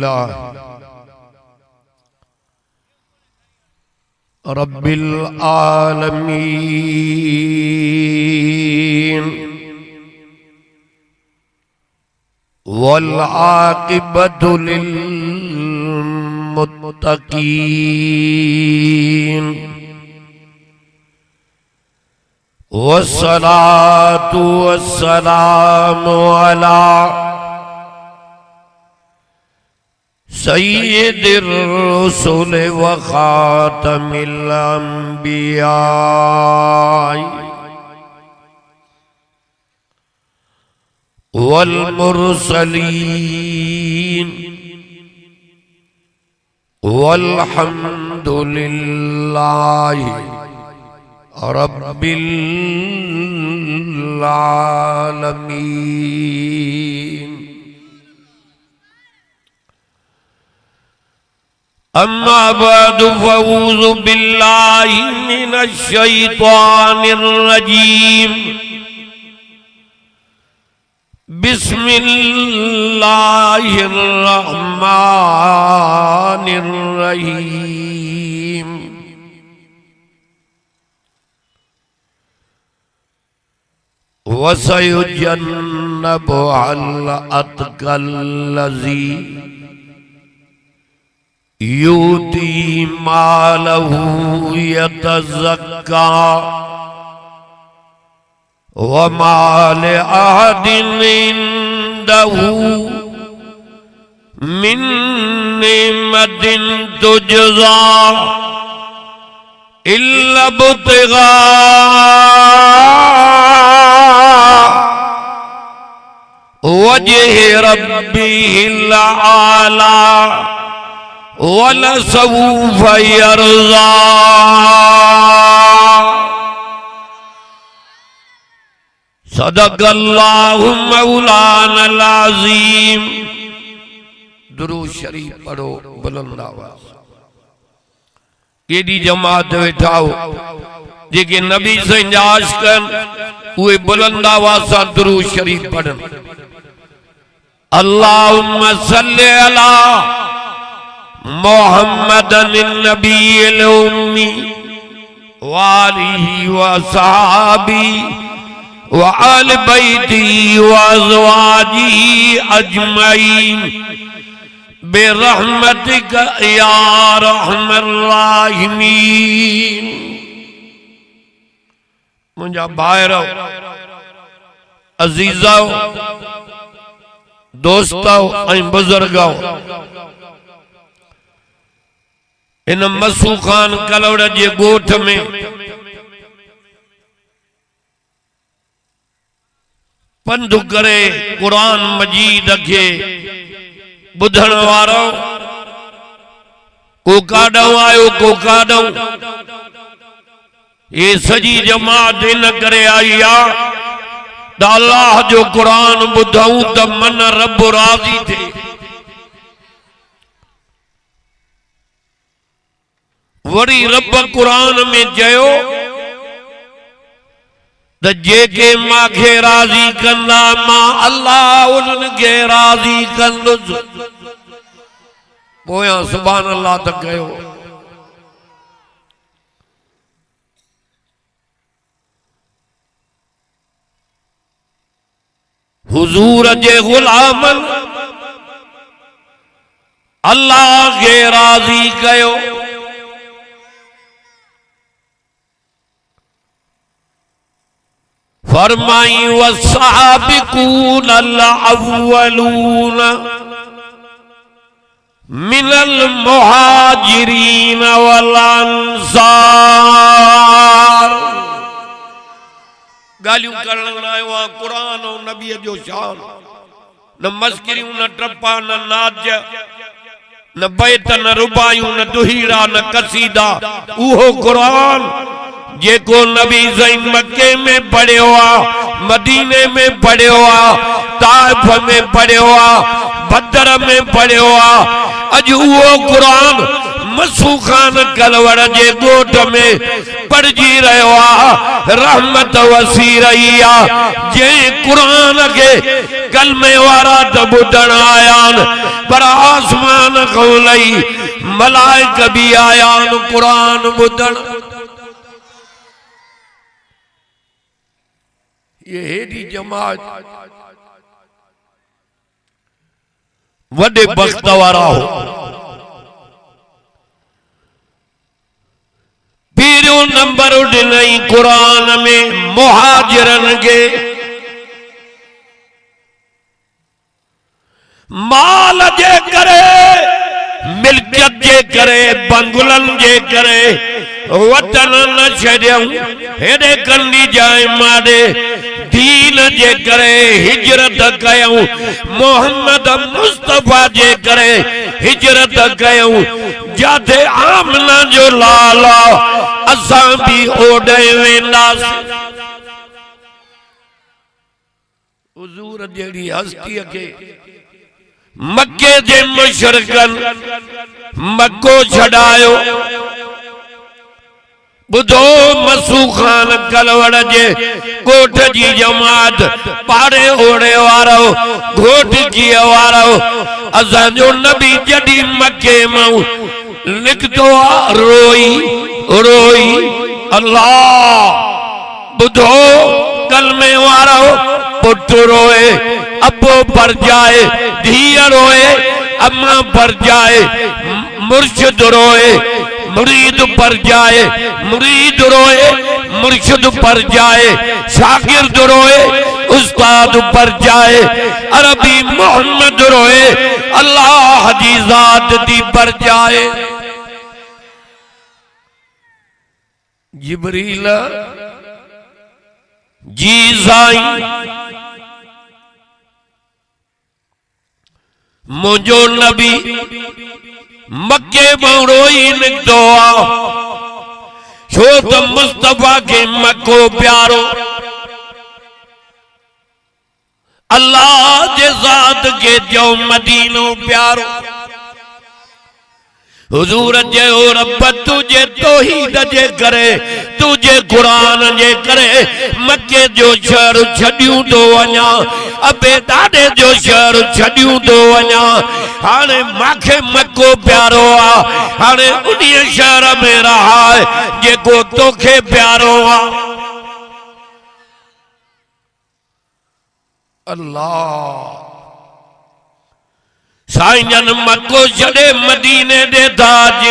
अल्हम्दुलिल्लाह रब्बिल आलमीन वल आक़िबतु लिल मुत्तक़ीन वस्सलातु वस्सलामु अला सय्यिदिर रुसूल व खातमिल अंबिया वल मुरसलीन वल्हम्दुलिल्लाहि रब्बिल आलमीन। अम्मा बअदु फअऊज़ु बिल्लाहि मिनश शैतानिर रजीम। बिस्मिल्लाहिर रहमानिर रहीम। वसयुजन्नबुहल अत्क़ल्लज़ी यूती मालहू यतज़क्का वमा लिअहदिन इंदहू मिन निअमतिन तुजज़ा इल्ला इब्तिग़ा वजहि रब्बिहिल आला वलसौफ यरज़ा। सदक़ल्लाहु मौलानल अज़ीम। दुरूद शरीफ पढ़ो बुलंद आवाज़। केडी जमात वेठा हो जेके नबी से इंजाश कन उहे बुलंद आवाज़ सां दुरूद शरीफ पढ़न। अल्लाहुम्मा सल्लि अला मुहम्मदन नबील उम्मी वालिही व सहाबी व आल बैती व अज़वाजिही अजमईन बिरहमतिक या रहमर राहिमीन। मुंजा भाइरो अजीज़ो दोस्तो ऐं बुजुर्गो इन मसू खान कलौड़ जे गोठ में पंधु करे कुरान मजीद के बुधण वारो को काडो आयो को काडो ये सजी जमात इन करे आई आ त अल्लाह जो कुरान बुधऊं त मन रब राज़ी थे। वरी रब कुरान में चयो त जेके मांखे राज़ी कंदा मां अल्लाह उन्हनि खे राज़ी कंदुसि। पोयां सुभान अल्लाह त कयो। हुजूर जे गुलामन अल्लाह के राज़ी कयो। फरमाई वस्साबिकून अल-अव्वलून मिनल मुहाजिरीन वल अंसार। गालियों करण आयो आ कुरान और नबी जो शान। न मस्करियों न टप्पा न नाज न बैत न रुबायूं न दुहीरा न कसीदा। उहो कुरान जेको नबी ज़ईन मक्के में पढ़ियो आ, मदीने में पढ़ियो आ, ताइफ में पढ़ियो आ, बदर में पढ़ियो आ। अज उहो कुरान मसूखान कलवड़ जे गोट में पढ़जी रहो आ रहमत वसी रही आ जे कुरान के कलमे वारा त बुधण आयान पर आसमान को लई मलाइक भी आयान कुरान बुधण। ये हेडी जमात वडे बख्त वारा हो। पीरो नंबर उड़नई कुरान में मुहाजिरन के माल जे करे मिल्कियत जे करे बंगुलन जे करे वतन न छड़ियऊं हेडे कंदी जाए माडे दीन जे करे हिजरत कयूं मोहम्मद मुस्तफा जे करे हिजरत कयूं जाते आमना जो लाला असां भी ओडे वेंदास। हुजूर जेड़ी हस्ती के मक्के जे मुशरकन मक्को छड़ायो बुधो मसूखान कलवड़ जे गोठ जी जमात पाड़े ओड़े वारो घोट जी वारो असां जो नबी जडी मक्के मां निकतो रोई रोई अल्लाह बुधो कलमे वारो पुट रोए अबो पर जाए धीअ रोए अम्मा पर जाए मुर्शिद रोए मुरीद पर जाए मुरीद रोए मुर्शिद पर जाए शागिर्द रोए उस्ताद पर जाए अरबी मोहम्मद रोए अल्लाह जी जात दी पर जाए। जिब्रील जी साईं मुझो नबी मक्के में रोई निकतो आ छो त मुस्तफा के मक्को प्यारो अल्लाह जे ज़ात के जो मदीनो प्यारो। हुजूर जे रब तुझे तौहीद जे करे तुझे कुरान जे करे मक्के जो शहर छड़ियूं तो वञा अबे दादे जो शहर छड़ियूं तो वञा हाने माखे मक्को प्यारो आ हाने उन्हीं शहर में रहा है जेको तोखे प्यारो आ। अल्लाह साईं मक्को छड़े मदीने दे ताज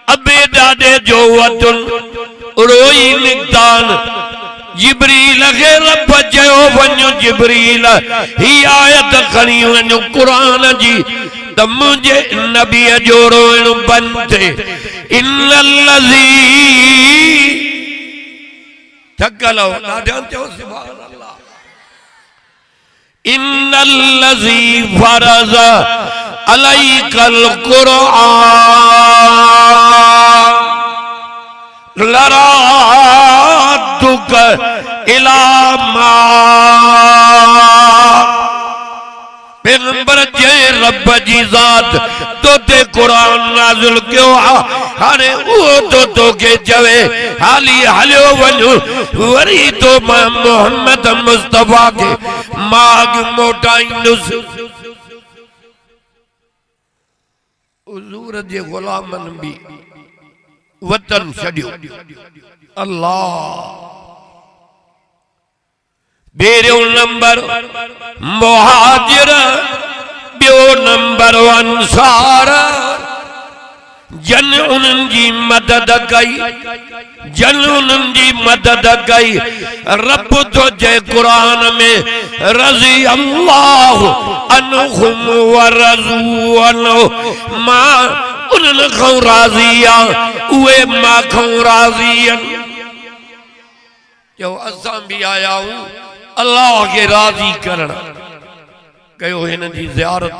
अबे दादे जो वतन रोई निकतान जिब्रील के रब चयो वञो जिब्रील ही आयत खणी वञो कुरान जी त मुंहिंजे नबीअ जो रोइण बंदि थिए। इन्नल्लज़ी थकल हो ॾाढा चयो सुभान अल्लाह। इन्नल्लज़ी फरज़ अलैकल कुरआन लरादुक इला मा पैगंबर जे रब जी ज़ात तो ते कुरान नाज़िल क्यों हाने वो तो के चवे हाली हलियो वञो वरी तो मोहम्मद मुस्तफा के माग मोटाइंदुस। हुजूर जे गुलामन भी वतन छड़ियो अल्लाह। बेरियो नंबर मुहाजिर बियो नंबर अंसार जन उन्हनि जी मदद कई जन उन्हनि जी मदद कई रब तो जे कुरान में रज़ी अल्लाह अन्हुम व रज़ू अन्हु मां उन्हनि खां राज़ी आ उहे मां खां राज़ी आहिनि। जो असां भी आया हूं अल्लाह के राज़ी करण कयो हिन जी ज़ियारत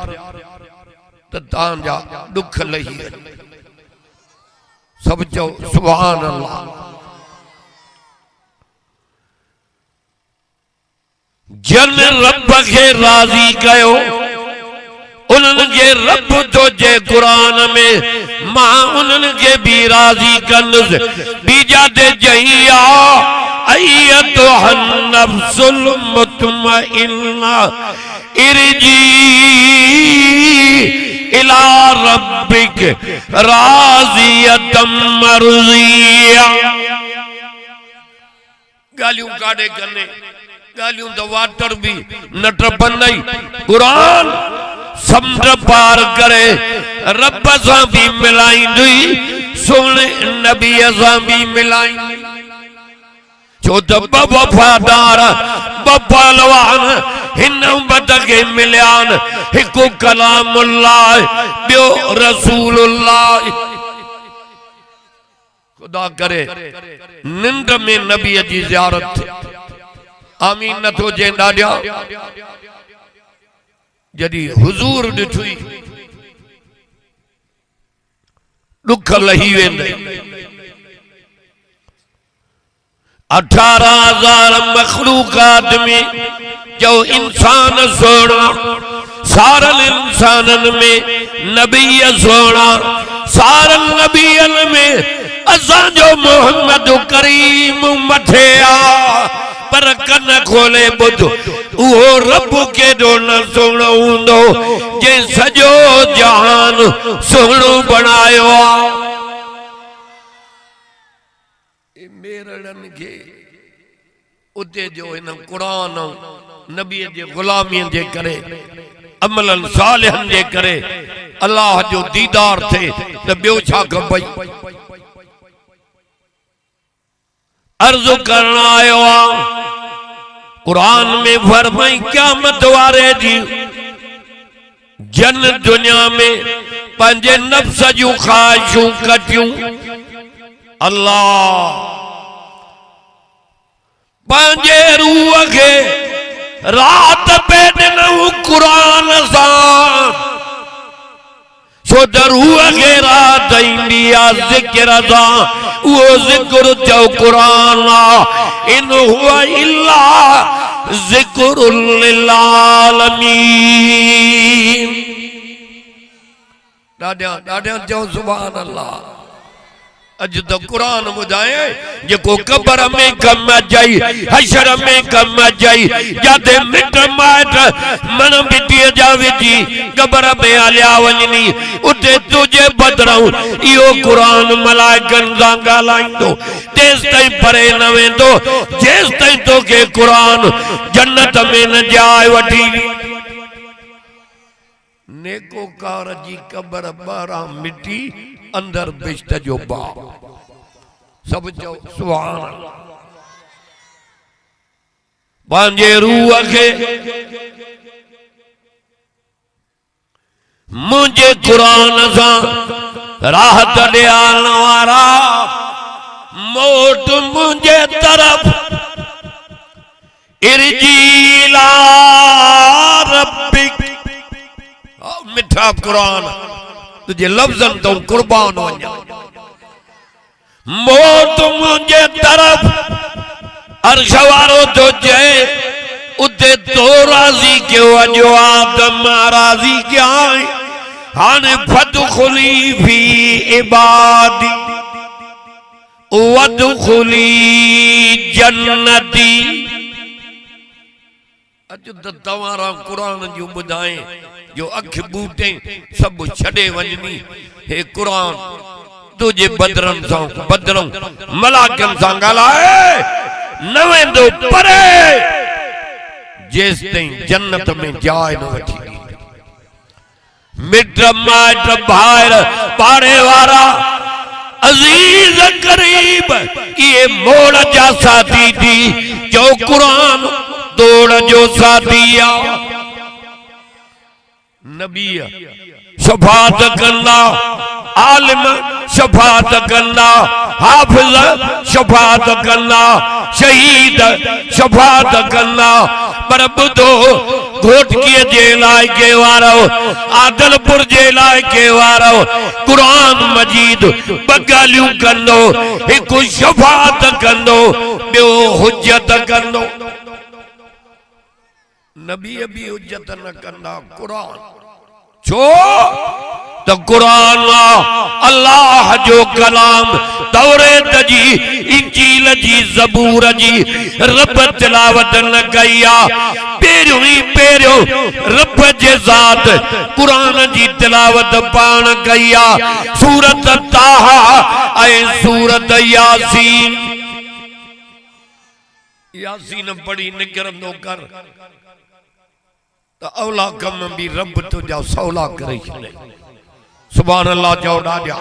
त तव्हांजा दुख लही सब चो सुभान अल्लाह। जन रब के राज़ी कयो उन्हनि जे रब तो जे कुरान में मां उन्हनि खे भी राज़ी कंदुसि बीजा ते जइया अय्यतुहन नफ्सुल मुतमइन्ना इरजी इला रब्बिक राज़ियतम मर्ज़िया। गालियों काढ़े कने गालियों तो वाटर भी न टपंदई कुरान समुंड पार करे रब सां भी मिलाईंदी सोने नबी सां भी मिलाई छो त वफादार पहलवान हिन उम्मत के मिलियान हिकु कलामुल्लाह ॿियो रसूलुल्लाह। खुदा करे निंद में नबी जी ज़ियारत आमीन नथो जे ॾाढा जॾहिं हुजूर ॾिठी दुख लही वेंदे 18,000 मखलूकात में जो इंसान सोना सारल इंसानन में नबी सोना सारल नबियन में असा जो मोहम्मद करीम मथे आ पर कन खोले बुध वो रब के दो न सोनो हुंदो जे सजो जहान सोनो बनायो आ। मेरड़न के उते जो इन कुरान नबी जे गुलामी जे करे अमलन सालिहन जे करे अल्लाह जो दीदार थे त ॿियो छा खपई। अर्ज़ करण आयो आ कुरान में फरमाई क़यामत वारे जी जन दुनिया में पंहिंजे नफ्स जूं ख़्वाहिशूं कटियूं अल्लाह पंहिंजे रूह खे रात पे ॾिनऊं कुरान सां छो त रूह खे रात ईंदी आहे ज़िक्र सां वो ज़िक्र जो कुरान आ इन हुआ इल्ला ज़िक्रुल लिल आलमीन। ॾाढा ॾाढा चओ सुभान अल्लाह। अज तो कुरान बुधाए जेको कब्र में कम अचाई हशर में कम अचाई जाते मिट माइट मन मिट्टी जा विझी कब्र में हलिया वञनी उते तुझे बदराऊं इहो कुरान मलाइकन सां ॻाल्हाईंदो तेस ताईं परे न वेंदो जेस ताईं तोखे कुरान जन्नत में न जाइ वठी। नेकोकार जी कब्र 12 मिट्टी अंदर बिश्त जो बाप सब जो सुभान अल्लाह। पंहिंजे रूह खे मुझे कुरान सां राहत ॾियारण वारा मोट मुझे तरफ इरजीला रब्बिक मिठा कुरान तुझे लफ्ज़न तो कुर्बान वञा मौत मुझे तरफ अर्श वारो तो चए उते तो राज़ी क्यों अजो आदम राज़ी क्या हाने फदखुली फी इबादी वदखुली जन्नती। अज तवारा कुरान जो बुधाए जो अख बूटे सब छड़े वजनी हे कुरान तुझे बदरन सां बदरन मलाकन सां ॻाल्हाए न वेंदो परे जेस ताईं जन्नत में जाइ न वठी। मिट माइट भाइर पाड़े वारा अजीज करीब ये मोड़ जा साथी थी जो कुरान दौड़ जो साथी आ। नबी शफात कंदा आलिम शफात कंदा हाफिज शफात कंदा शहीद शफात कंदा पर बुधो घोटकीअ जे इलाइक़े वारो आदलपुर जे इलाइक़े वारो कुरान मजीद ॿ ॻाल्हियूं कंदो हिकु शफात कंदो ॿियो हुज्जत कंदो। नबी भी हुज्जत न कंदा कुरान छो तो कुरान अल्लाह जो कलाम तौरेत जी इंजील जी ज़बूर जी रब तिलावत न कया पेरियों ही पेरियों रब जे ज़ात कुरान जी तिलावत पाण कया सूरत ताहा ऐ सूरत यासीन यासीन पढ़ी निकरंदो कर तो अवला कम भी रब तुझा सौला करे छड़े सुभान अल्लाह चओ ॾाढा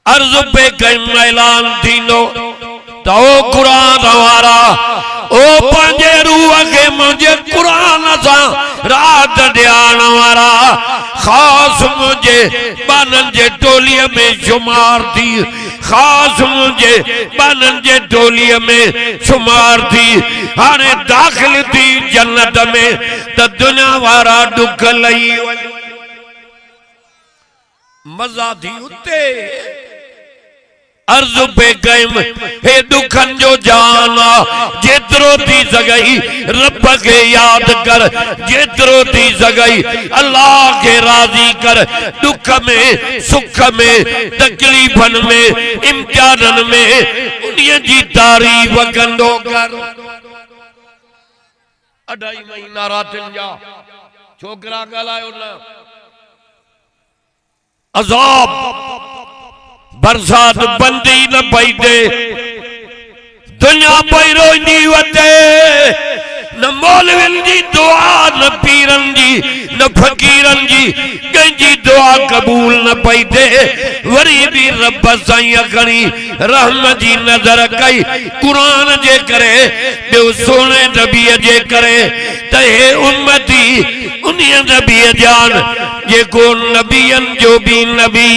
अर्ज़ पे कई ऐलान थींदो तो ओ कुरान वारा ओ पंहिंजे रूह खे मुंहिंजे कुरान सां रात ॾियारण वारा ख़ासि मुंहिंजे बाननि जे टोलीअ में शुमार थी ख़ासि मुंहिंजे बाननि जे टोलीअ में शुमार थी हाणे दाख़िल थी जन्नत में त दुनिया वारा ॾुख लही वञ मज़ा थी उते अर्ज़ पे कयम हे दुखन जो जाना जेतरो थी सगई रब के याद कर जेतरो थी सगई अल्लाह के राजी कर दुख में सुख में तकलीफन में इम्तिहानन में उन्हीं जी तारीफ कंदो कर 2.5 महीना रातन जा छोकरा गलायो ना अजाब बरसात बंदी न पई दे दुनिया पई रोईंदी वते न मौलविन जी दुआ न पीरन जी न फकीरन जी कंहिंजी दुआ कबूल न पई दे वरी भी रब साईं खणी रहम जी नजर कई कुरान जे करे ॿियो सोने नबी जे करे त हे उम्मती उन्हीं नबी जान जेको नबियन जो भी नबी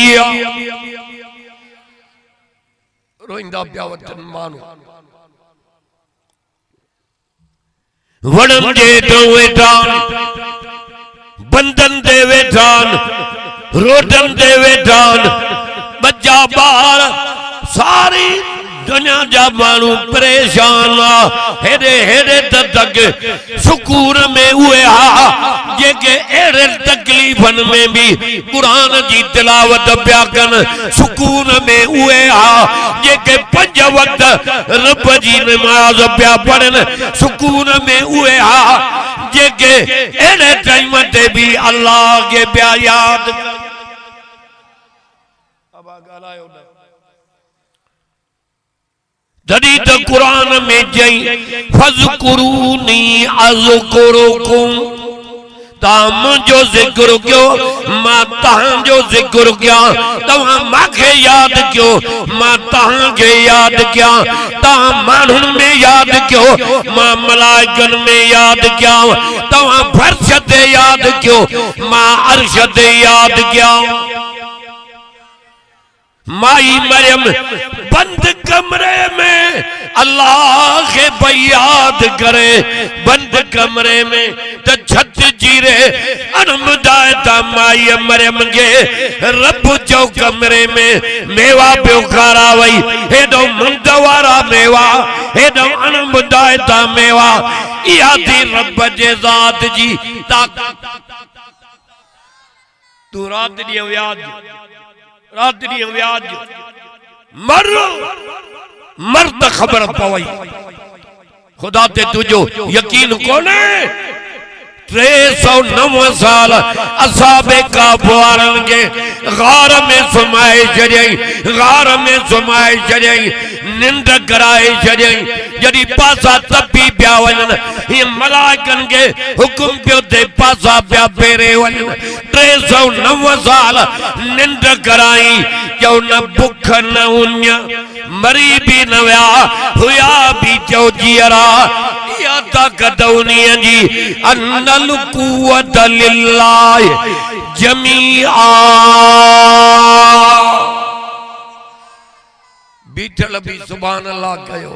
रोइंदा पिया वतन मानू वड़न जे तो वेठान बंदन दे वेठान रोडन दे वेठान बच्चा बार सारी दुनिया जा मानू परेशान हेडे हेडे तक सुकून में हुए हा जेके एड़े तकलीफन में भी कुरान जी तिलावत पिया कन सुकून में हुए हा जेके 5 वक्त रब जी नमाज पिया पढ़न सुकून में हुए हा जेके एड़े टाइम ते भी अल्लाह के पिया याद अब गलायो जदी तो कुरान में जई फज़कुरूनी अज़कुरुकुम ताम जो जिक्र क्यों मां तहां जो जिक्र क्या तहां माखे याद क्यों मां तहां के याद क्या तहां मानुन में याद क्यों मां मलाइकन में याद क्या तहां फर्श ते याद क्यों मां अर्श ते याद क्या माई मरियम बंद कमरे में अल्लाह के याद करे बंद कमरे में तो छत जीरे अनमुदायता माई मरियम के रब जो कमरे में मेवा पियो खारा वही हेडो मुंदवारा मेवा हेडो अनमुदायता मेवा इहा थी रब जे ज़ात जी ताक़त तू रात ॾींहुं याद रात ॾींहुं व्याज मर मर त खबर पवई खुदा ते तुझो यकीन कोने 309 साल असाबे का बुआरन के गार में सुमाए छॾियई गार में सुमाए छॾियई निंड कराए छॾियई जॾहिं पासा तपी पिया वञनि ये मलाइकन के हुकुम पियो थे पासा पिया फेरे वञनि 309 साल निंड कराई चओ न बुख न उञ मरी भी न विया हुया भी चओ जीअरा या ताक़त उन्हीं जी अन्नल कुव्वत लिल्लाह जमीआ बीठल भी सुभान अल्लाह कयो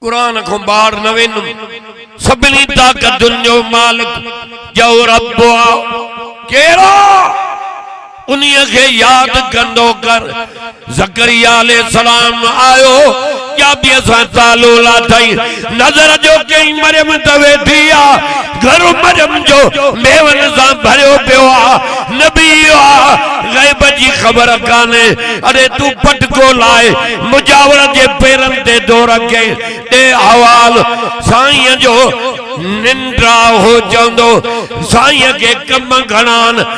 कुरान को बाहर न वेंदुमि सभिनी ताक़तुनि जो मालिक जो रब कहिड़ो उन्हीं के याद कंदो कर ज़करिया अलैहिस्सलाम आयो क्या भी असां तालुला थई नजर जो कई मरियम त वेठी आ घर मरियम जो मेवन सां भरियो पियो आ नबी आ गैब जी ख़बर काने अरे तू पटको लाए मुजावर जे पेरन ते दो रखे ए हवाल साईं जो निंद्रा हो चंदो साईं के कम घणान